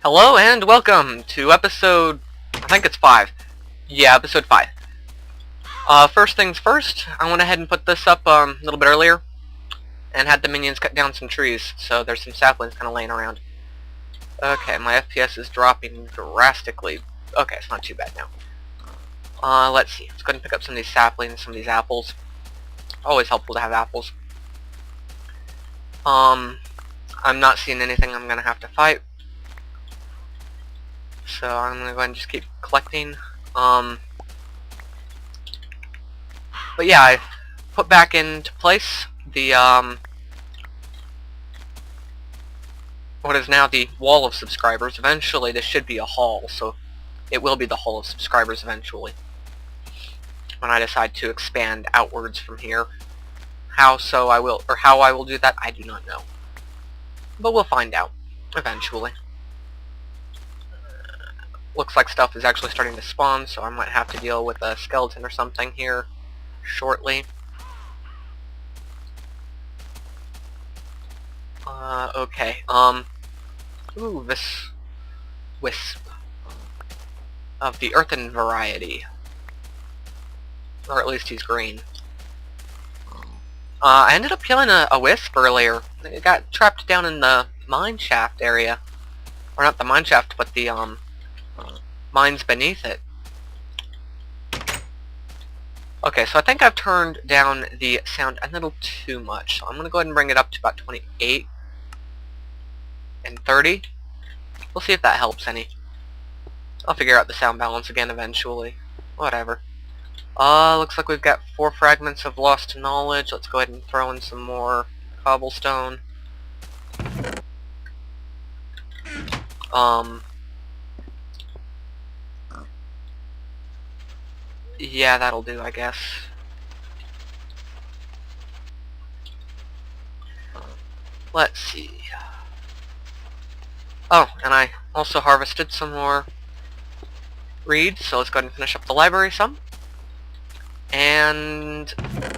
Hello and welcome to episode, I think it's 5. Yeah, episode 5. First things first, I went ahead and put this up a little bit earlier and had the minions cut down some trees, so there's some saplings kind of laying around. Okay, my FPS is dropping drastically. Okay, it's not too bad now. Let's see. Let's go ahead and pick up some of these saplings, some of these apples. Always helpful to have apples. I'm not seeing anything I'm gonna have to fight. So I'm gonna go ahead and just keep collecting. But yeah, I put back into place the what is now the wall of subscribers. Eventually this should be a hall, so it will be the hall of subscribers eventually. When I decide to expand outwards from here. How I will do that, I do not know. But we'll find out eventually. Looks like stuff is actually starting to spawn, so I might have to deal with a skeleton or something here shortly. Okay, ooh, this wisp of the earthen variety. Or at least he's green. I ended up killing a wisp earlier. It got trapped down in the mine shaft area. Or not the mine shaft, but the, mines beneath it. Okay, so I think I've turned down the sound a little too much. So I'm going to go ahead and bring it up to about 28 and 30. We'll see if that helps any. I'll figure out the sound balance again eventually. Whatever. Looks like we've got 4 fragments of lost knowledge. Let's go ahead and throw in some more cobblestone. Yeah, that'll do, I guess. Let's see. Oh, and I also harvested some more reeds, so let's go ahead and finish up the library some. And,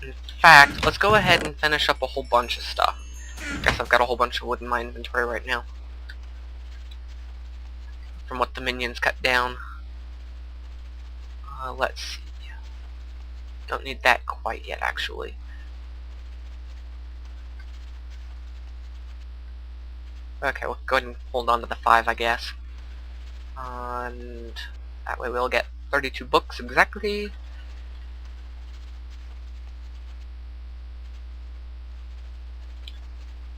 in fact, let's go ahead and finish up a whole bunch of stuff. I guess I've got a whole bunch of wood in my inventory right now. From what the minions cut down. Let's see. Don't need that quite yet, actually. Okay, we'll go ahead and hold on to the 5, I guess. And that way we'll get 32 books exactly.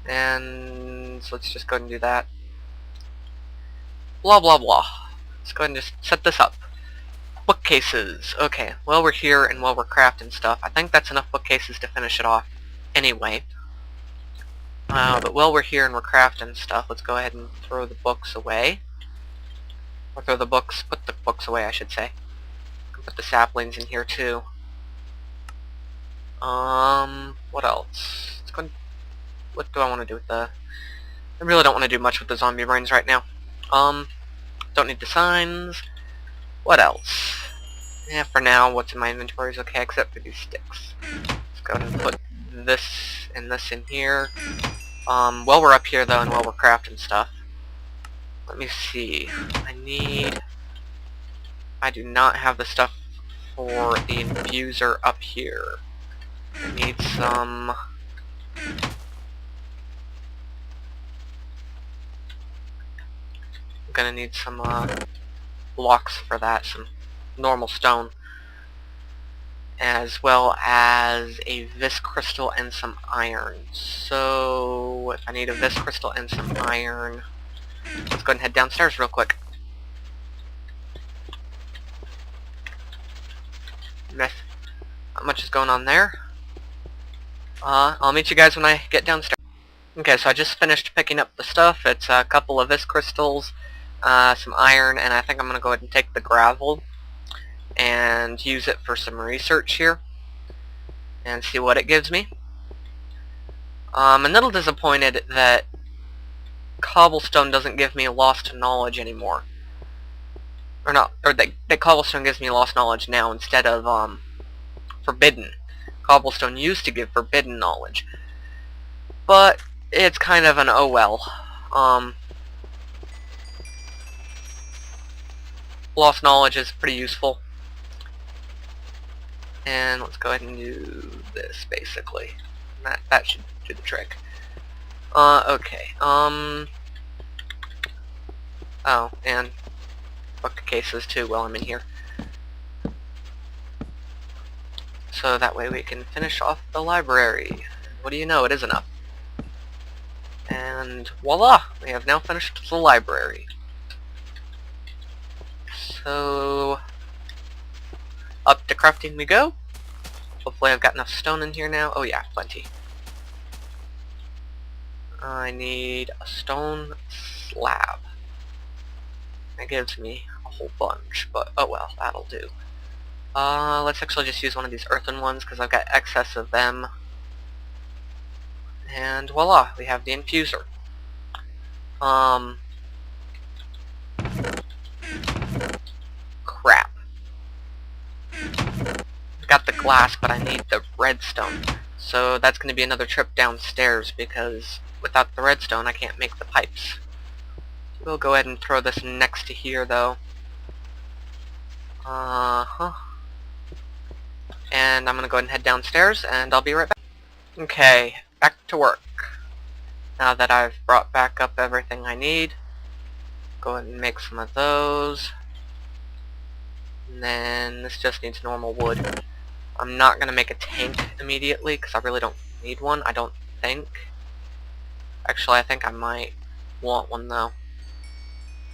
And so let's just go ahead and do that. Blah blah blah. Let's go ahead and just set this up. Bookcases. Okay, while we're here and while we're crafting stuff, I think that's enough bookcases to finish it off anyway. But while we're here and we're crafting stuff, let's go ahead and throw the books away. Or put the books away, I should say. Put the saplings in here too. What else? Let's go. What do I want to do with the... I really don't want to do much with the zombie brains right now. Don't need the signs. What else? Yeah, for now, what's in my inventory is okay, except for these sticks. Let's go ahead and put this and this in here. While we're up here, though, and while we're crafting stuff, let me see. I do not have the stuff for the infuser up here. I need some... I'm gonna need some, blocks for that, some normal stone, as well as a vis crystal and some iron. So if I need a vis crystal and some iron, let's go ahead and head downstairs real quick. Not much is going on there. I'll meet you guys when I get downstairs. Okay, so I just finished picking up the stuff. It's a couple of vis crystals, some iron, and I think I'm going to go ahead and take the gravel and use it for some research here and see what it gives me. I'm a little disappointed that cobblestone doesn't give me lost knowledge anymore. Or not, or that cobblestone gives me lost knowledge now instead of forbidden. Cobblestone used to give forbidden knowledge. But it's kind of an oh well. lost knowledge is pretty useful. And let's go ahead and do this, basically. That should do the trick. Okay. Oh, and bookcases too while I'm in here. So that way we can finish off the library. What do you know, it is enough. And voila! We have now finished the library. So up to crafting we go. Hopefully I've got enough stone in here now. Oh yeah, plenty. I need a stone slab. That gives me a whole bunch, but oh well, that'll do. Let's actually just use one of these earthen ones because I've got excess of them. And voila, we have the infuser. Crap. I've got the glass, but I need the redstone. So that's going to be another trip downstairs because without the redstone I can't make the pipes. We'll go ahead and throw this next to here though. And I'm going to go ahead and head downstairs and I'll be right back. Okay, back to work. Now that I've brought back up everything I need, go ahead and make some of those. And then this just needs normal wood. I'm not going to make a tank immediately because I really don't need one, I don't think. Actually, I think I might want one though.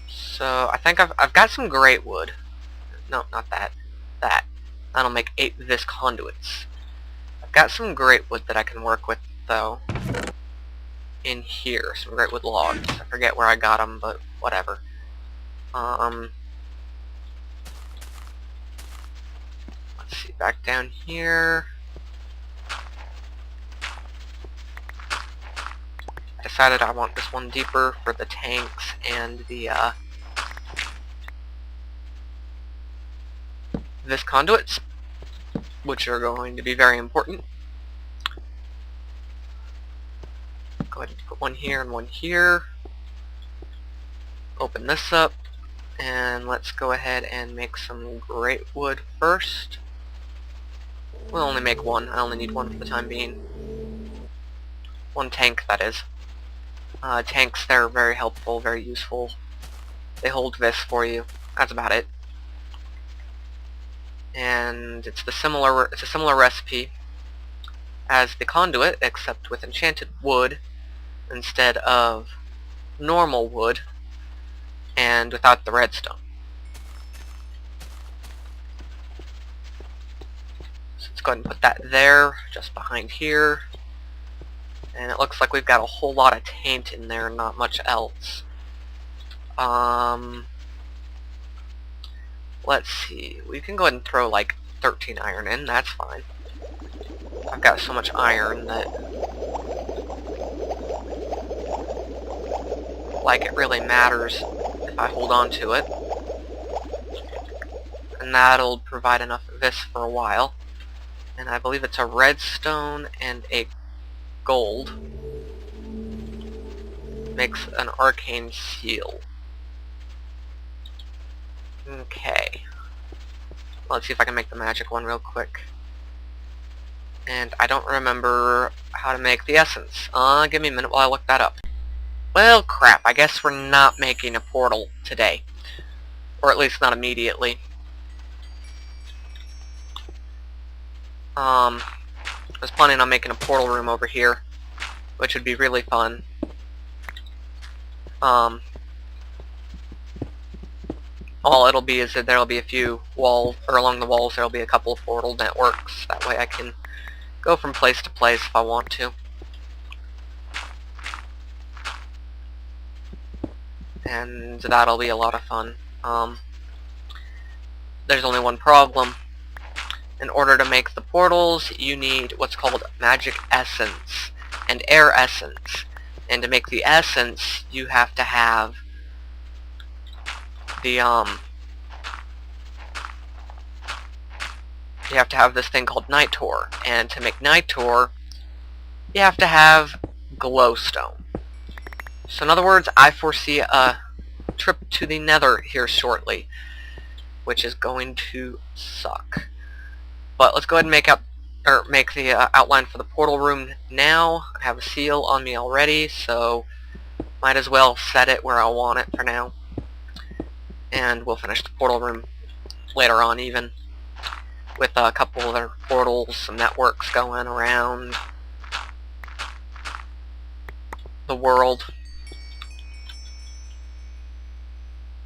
So I think I've got some great wood. No, not that. That'll make 8 vis conduits. I've got some great wood that I can work with though. In here, some great wood logs. I forget where I got them, but whatever. Let's see, back down here. I decided I want this one deeper for the tanks and the this conduits, which are going to be very important. Go ahead and put one here and one here. Open this up, and let's go ahead and make some great wood first. We'll only make one. I only need one for the time being. One tank, that is. Tanks, they're very helpful, very useful. They hold this for you. That's about it. And it's a similar recipe as the conduit, except with enchanted wood instead of normal wood, and without the redstone. So let's go ahead and put that there, just behind here. And it looks like we've got a whole lot of taint in there, not much else. Let's see, we can go ahead and throw like 13 iron in, that's fine. I've got so much iron that like it really matters if I hold on to it. And that'll provide enough of this for a while. And I believe it's a redstone and a gold. Makes an arcane seal. Okay. Let's see if I can make the magic one real quick. And I don't remember how to make the essence. Give me a minute while I look that up. Well, crap. I guess we're not making a portal today. Or at least not immediately. I was planning on making a portal room over here, which would be really fun. All it'll be is that there'll be a few walls, or along the walls there'll be a couple of portal networks. That way I can go from place to place if I want to. And that'll be a lot of fun. There's only one problem. In order to make the portals, you need what's called magic essence and air essence. And to make the essence, you have to have the you have to have this thing called nitor, and to make nitor you have to have glowstone. So in other words, I foresee a trip to the nether here shortly. which is going to suck. But let's go ahead and make the outline for the portal room now. I have a seal on me already, so might as well set it where I want it for now. And we'll finish the portal room later on, even with a couple other portals, some networks going around the world.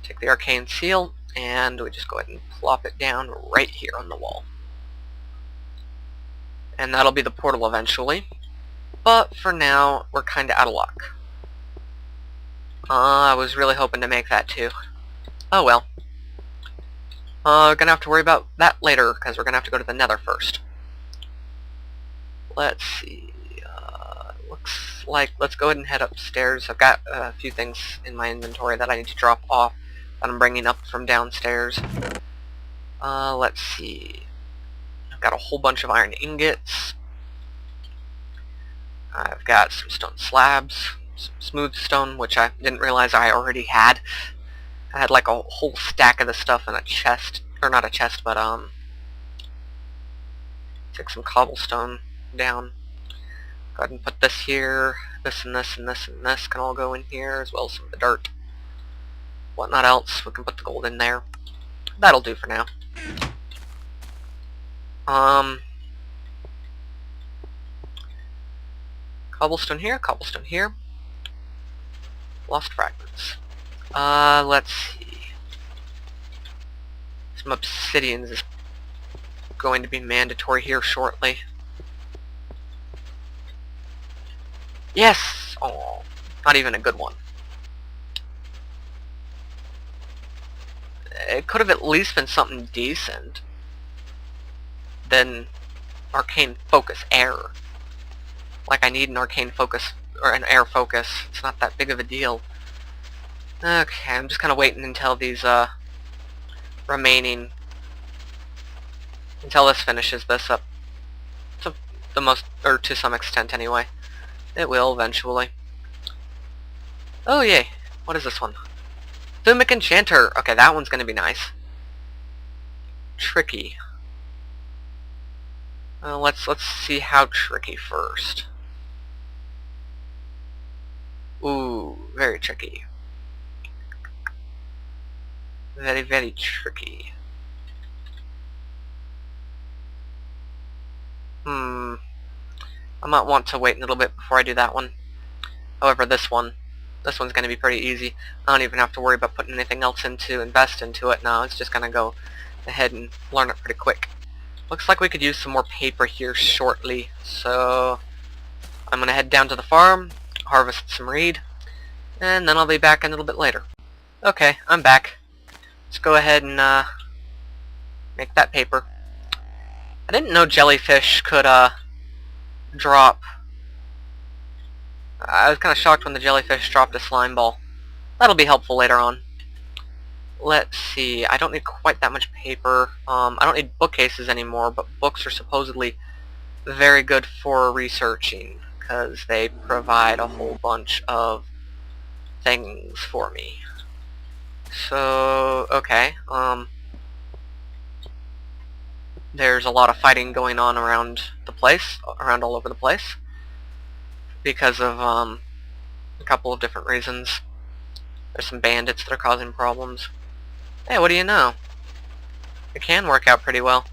Take the arcane seal, and we just go ahead and plop it down right here on the wall. And that'll be the portal eventually. But for now, we're kind of out of luck. I was really hoping to make that too. Oh well. Gonna have to worry about that later, because we're gonna have to go to the nether first. Let's see. Looks like, let's go ahead and head upstairs. I've got a few things in my inventory that I need to drop off that I'm bringing up from downstairs. Let's see. I've got a whole bunch of iron ingots. I've got some stone slabs, some smooth stone, which I didn't realize I already had. I had like a whole stack of this stuff in a chest, or not a chest, but take some cobblestone down. Go ahead and put this here. This and this and this and this can all go in here, as well as some of the dirt. Whatnot else, we can put the gold in there. That'll do for now. Cobblestone here, cobblestone here. Lost fragments. Let's see. Some obsidians is going to be mandatory here shortly. Yes! Oh, not even a good one. It could have at least been something decent. Then arcane focus air. Like I need an arcane focus or an air focus. It's not that big of a deal. Okay, I'm just kind of waiting until these remaining, until this finishes this up to the most, or to some extent anyway. It will eventually. Oh yay! What is this one? Thumic Enchanter. Okay, that one's gonna be nice. Tricky. Let's see how tricky first. Ooh, very tricky. Very, very tricky. I might want to wait a little bit before I do that one. However, this one's going to be pretty easy. I don't even have to worry about putting anything else invest into it now. It's just going to go ahead and learn it pretty quick. Looks like we could use some more paper here shortly, so I'm going to head down to the farm, harvest some reed, and then I'll be back a little bit later. Okay, I'm back. Let's go ahead and make that paper. I didn't know jellyfish could drop. I was kind of shocked when the jellyfish dropped a slime ball. That'll be helpful later on. Let's see, I don't need quite that much paper. I don't need bookcases anymore, but books are supposedly very good for researching, because they provide a whole bunch of things for me. So, okay, there's a lot of fighting going on around the place, around all over the place, because of a couple of different reasons. There's some bandits that are causing problems. Hey, what do you know? It can work out pretty well.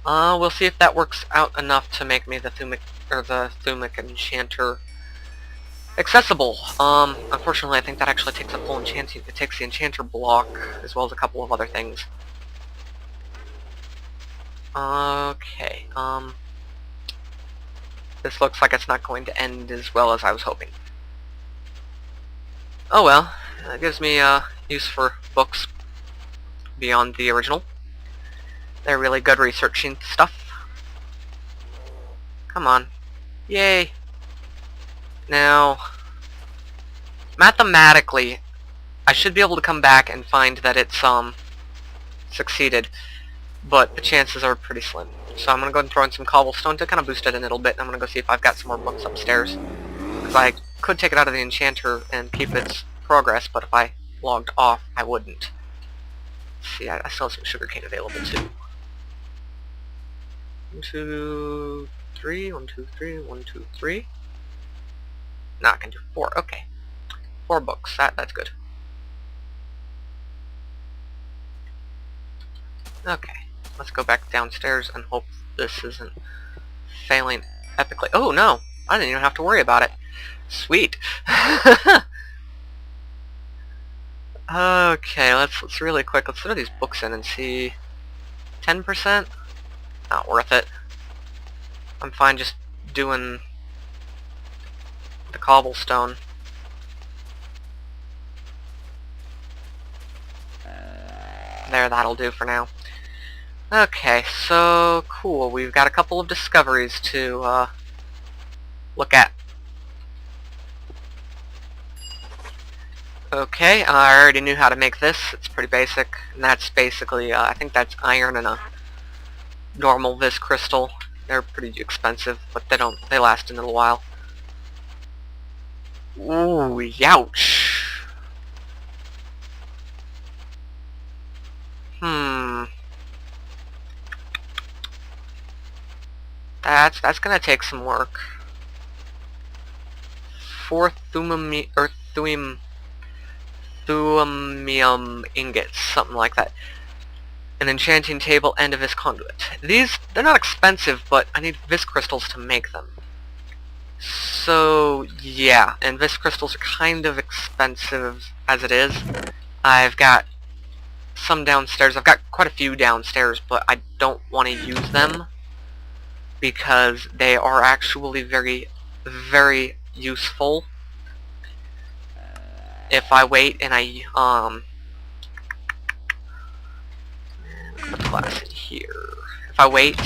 We'll see if that works out enough to make me the Thumic Enchanter accessible. Unfortunately, I think that actually takes up full enchanting. It takes the enchanter block as well as a couple of other things. Okay. This looks like it's not going to end as well as I was hoping. Oh well, that gives me use for books beyond the original. They're really good researching stuff. Come on. Yay. Now, mathematically, I should be able to come back and find that it's succeeded, but the chances are pretty slim. So I'm going to go ahead and throw in some cobblestone to kind of boost it a little bit, and I'm going to go see if I've got some more books upstairs. Because I could take it out of the enchanter and keep its progress, but if I logged off, I wouldn't. Let's see, I still have some sugarcane available too. 1, 2, 3, 1, 2, 3, 1, 2, 3. No, I can do 4. Okay. 4 books. That's good. Okay. Let's go back downstairs and hope this isn't failing epically. Oh no! I didn't even have to worry about it. Sweet. Okay, let's really quick. Let's throw these books in and see. 10%? Not worth it. I'm fine just doing the cobblestone. There, that'll do for now. Okay, so cool. We've got a couple of discoveries to look at. Okay, I already knew how to make this. It's pretty basic, and that's basically, I think that's iron and a normal vis crystal. They're pretty expensive, but they last a little while. Ooh, youch. That's gonna take some work. 4 thumium ingots, something like that. An enchanting table and a vis conduit. They're not expensive, but I need vis crystals to make them. So, yeah, and vis crystals are kind of expensive as it is. I've got some downstairs. I've got quite a few downstairs, but I don't want to use them because they are actually very, very useful. If I wait and I put the glass in here. If I wait,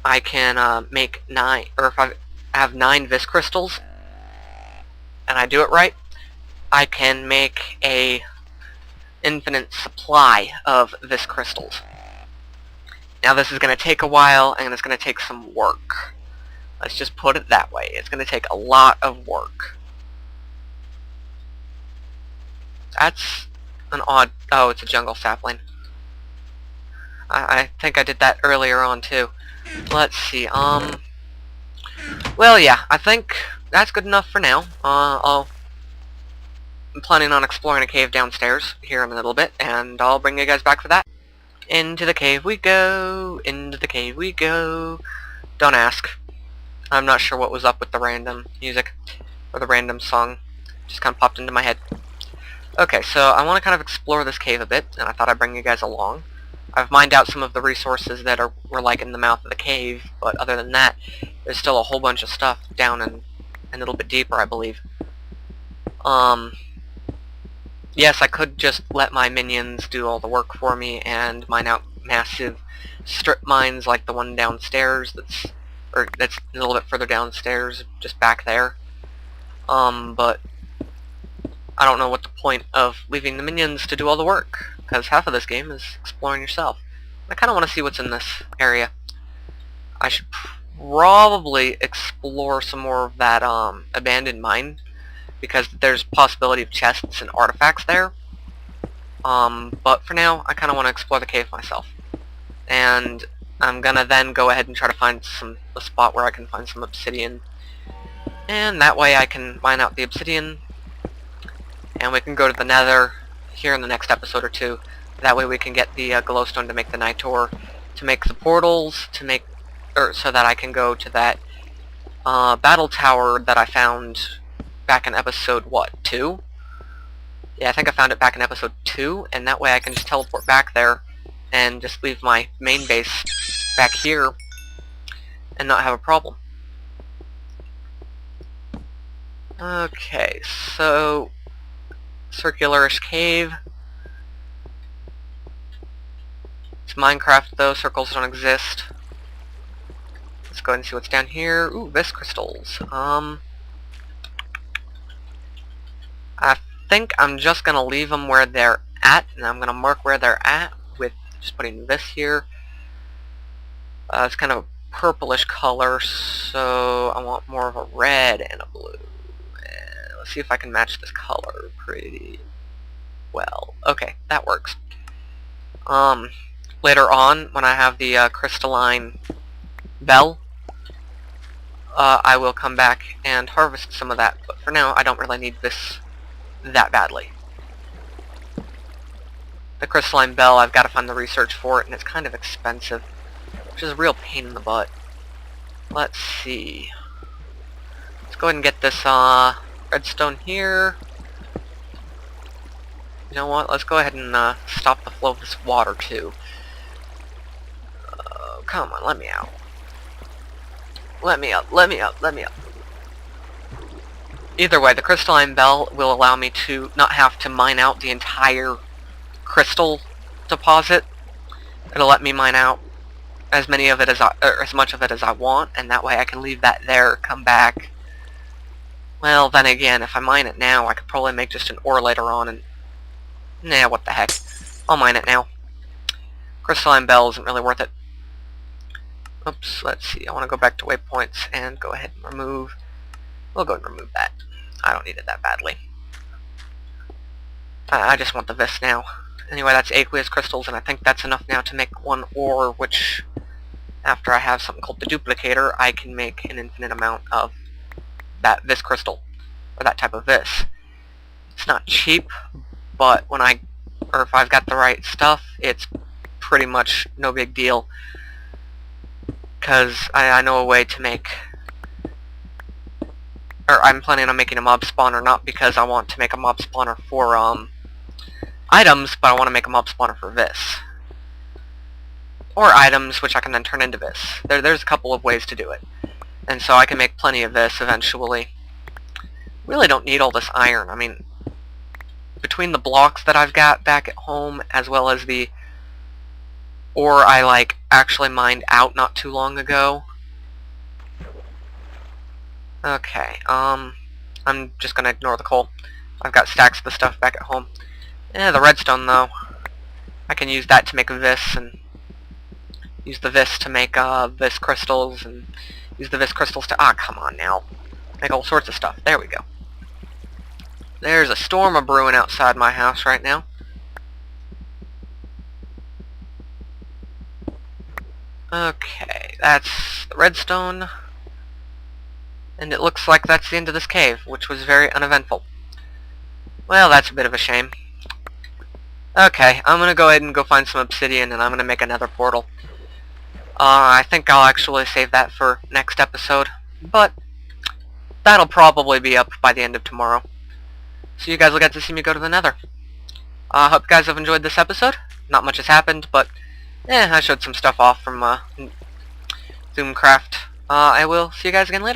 I can make 9, or if I have 9 vis crystals, and I do it right, I can make a infinite supply of vis crystals. Now this is going to take a while, and it's going to take some work. Let's just put it that way. It's going to take a lot of work. That's an odd... Oh, it's a jungle sapling. I think I did that earlier on, too. Let's see, well, yeah, I think that's good enough for now. I'm planning on exploring a cave downstairs here in a little bit, and I'll bring you guys back for that. Into the cave we go, into the cave we go. Don't ask. I'm not sure what was up with the random music, or the random song. Just kind of popped into my head. Okay, so I want to kind of explore this cave a bit, and I thought I'd bring you guys along. I've mined out some of the resources that were like in the mouth of the cave, but other than that, there's still a whole bunch of stuff down and a little bit deeper, I believe. Yes, I could just let my minions do all the work for me and mine out massive strip mines like the one downstairs that's a little bit further downstairs, just back there. But I don't know what the point of leaving the minions to do all the work, because half of this game is exploring yourself. I kind of want to see what's in this area. I should probably explore some more of that abandoned mine, because there's possibility of chests and artifacts there. But for now, I kind of want to explore the cave myself. And I'm gonna then go ahead and try to find a spot where I can find some obsidian. And that way I can mine out the obsidian, and we can go to the nether here in the next episode or two. That way we can get the glowstone to make the night tour, to make the portals, so that I can go to that battle tower that I found back in episode, what, 2? Yeah, I think I found it back in episode 2, and that way I can just teleport back there and just leave my main base back here and not have a problem. Okay, so circular-ish cave. It's Minecraft though, circles don't exist. Let's go ahead and see what's down here. Ooh, vis crystals. I think I'm just gonna leave them where they're at, and I'm gonna mark where they're at with just putting this here. It's kind of a purplish color, so I want more of a red and a blue. Let's see if I can match this color pretty Well, okay, that works. Later on, when I have the crystalline bell, I will come back and harvest some of that, but for now, I don't really need this that badly. The crystalline bell, I've got to find the research for it, and it's kind of expensive, which is a real pain in the butt. Let's see. Let's go ahead and get this redstone here. You know what? Let's go ahead and stop the flow of this water too. Come on, let me out. Let me up, let me up, let me up. Either way, the crystalline bell will allow me to not have to mine out the entire crystal deposit. It'll let me mine out as many of it as as much of it as I want, and that way I can leave that there, come back. Well, then again, if I mine it now, I could probably make just an ore later on, and nah, what the heck. I'll mine it now. Crystalline bell isn't really worth it. Oops, let's see. I want to go back to waypoints and go ahead and remove. We'll go ahead and remove that. I don't need it that badly. I just want the vis now. Anyway, that's aqueous crystals, and I think that's enough now to make one ore, which, after I have something called the duplicator, I can make an infinite amount of that vis crystal, or that type of vis. It's not cheap, but if I've got the right stuff, it's pretty much no big deal, because I know a way to make, or I'm planning on making a mob spawner, not because I want to make a mob spawner for items, but I want to make a mob spawner for vis. Or items, which I can then turn into vis. There's a couple of ways to do it. And so I can make plenty of vis eventually. Really don't need all this iron. I mean, between the blocks that I've got back at home, as well as the ore I actually mined out not too long ago. Okay, I'm just gonna ignore the coal. I've got stacks of the stuff back at home. The redstone though, I can use that to make a vis, and use the vis to make vis crystals, and use the vis crystals to come on now, make all sorts of stuff. There we go. There's a storm a-brewing outside my house right now. Okay, that's the redstone, and it looks like that's the end of this cave, which was very uneventful. Well, that's a bit of a shame. Okay, I'm gonna go ahead and go find some obsidian, and I'm gonna make another portal. I think I'll actually save that for next episode, but that'll probably be up by the end of tomorrow. So you guys will get to see me go to the nether. I hope you guys have enjoyed this episode. Not much has happened, but I showed some stuff off from Zoomcraft. I will see you guys again later.